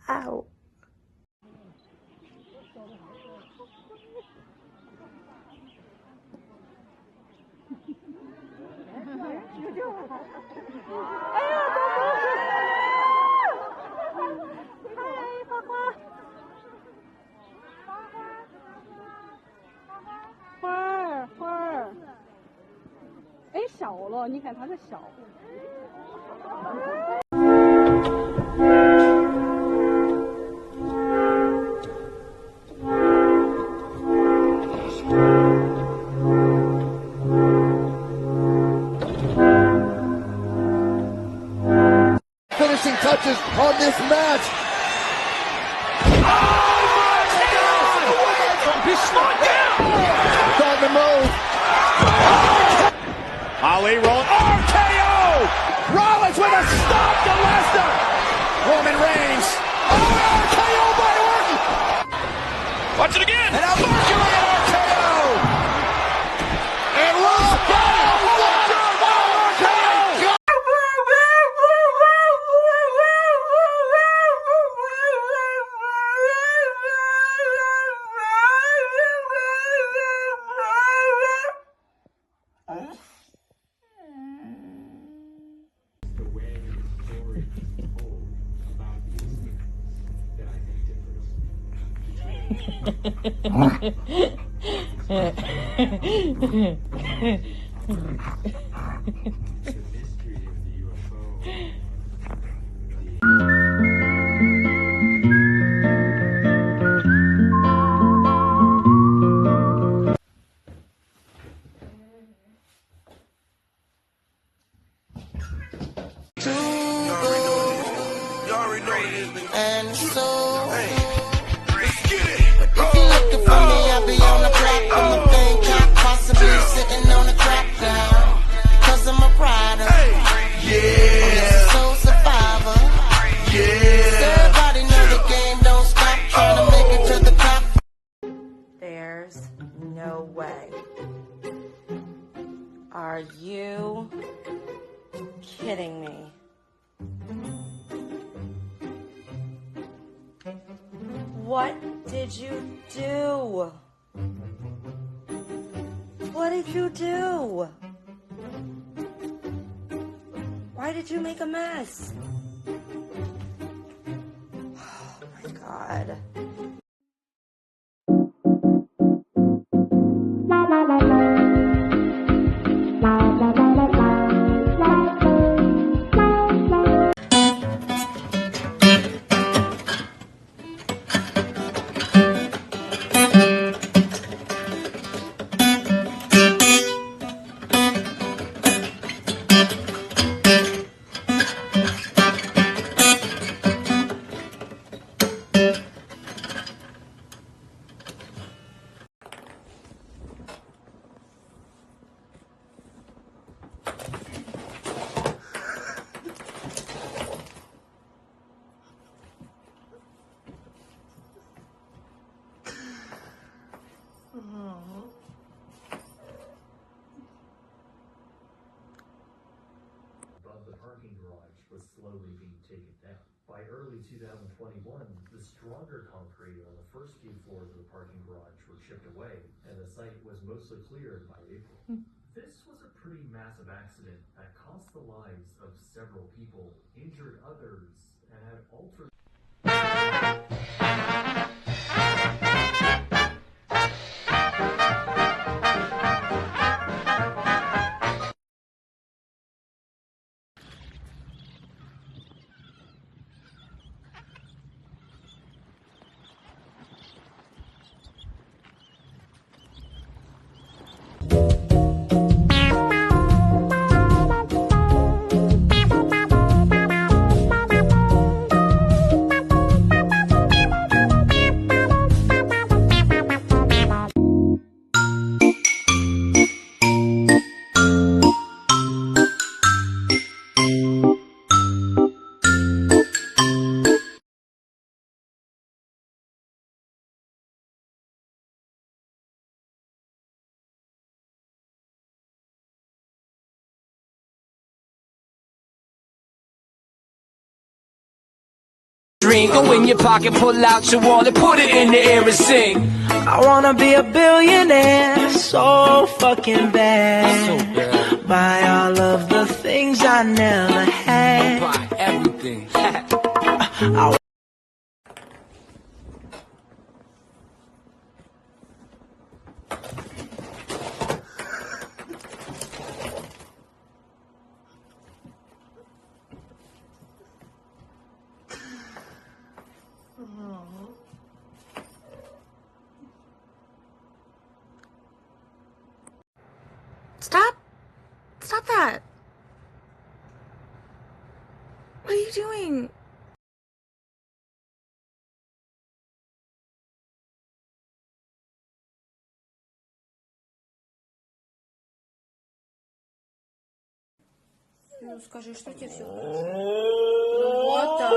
Ow.花儿，哎，小了，你看它的小。Finishing touches on this match. It's on the move. Ali rolling. RKO! Rollins with a stop to Lesnar. Roman Reigns. RKO by Orton. Watch it again. And now Mercury at RKO. And Rollins. And so, if you're looking for me, I'll be on the block from the Bangkok, possibly sitting on a crack down. Cause I'm a rider, yeah, soul survivor, yeah. Everybody know the game don't stop, trying to make it to the top. There's no way. Are you kidding me? What did you do? What did you do? Why did you make a mess? Oh my God. The parking garage was slowly being taken down. By early 2021, the stronger concrete on the first few floors of the parking garage were chipped away, and the site was mostly cleared by April. This was a pretty massive accident that cost the lives of several people, injured others, and had altered Go in your pocket, pull out your wallet, put it in the air and sing. I wanna be a billionaire, so fucking bad. Buy all of the things I never had. Buy everything. Stop! Stop that! What are you doing? Ну скажи, что тебе все хорошо? Ну вот так.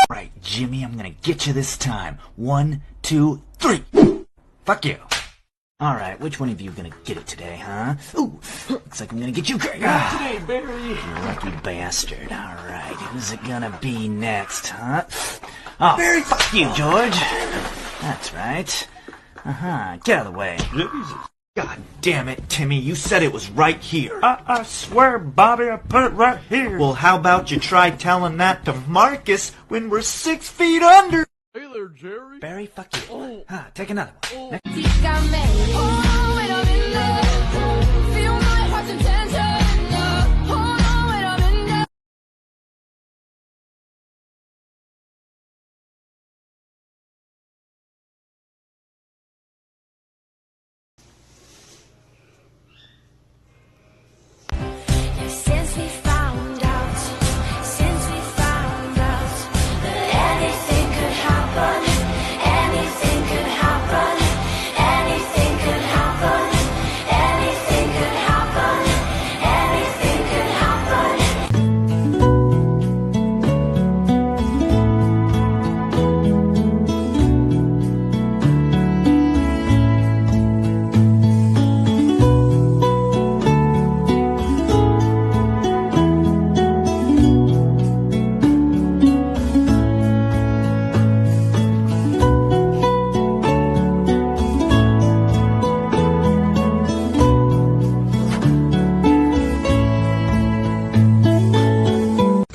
Right, Jimmy, I'm gonna get you this time. 1, 2, 3. Fuck you. Alright, which one of you gonna get it today, huh? Ooh, looks like I'm gonna get you, Craig. Today, Barry. You lucky bastard. Alright, who's it gonna be next, huh? Oh, Barry, fuck you, George. That's right. Get out of the way. God damn it, Timmy, you said it was right here. I swear, Bobby, I put it right here. Well, how about you try telling that to Marcus when we're 6 feet under? Hey there, Jerry. Barry, fuck you. Take another one. Since we found out that anything could happen, anything could happen, anything could happen, anything could happen, anything could happen.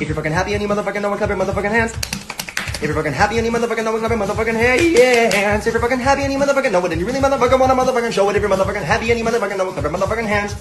If you're fucking happy and you motherfucking know it, clap your motherfucking hands. If you're fucking happy and you motherfucking know it, clap your motherfucking hands. If you're fucking happy and you motherfucking know it, and you really motherfucking wanna motherfucking show it. If you're motherfucking happy and you motherfucking know it, clap your motherfucking hands.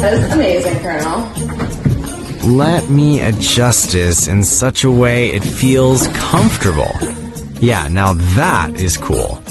That's amazing, Colonel. Let me adjust this in such a way it feels comfortable. Yeah, now that is cool.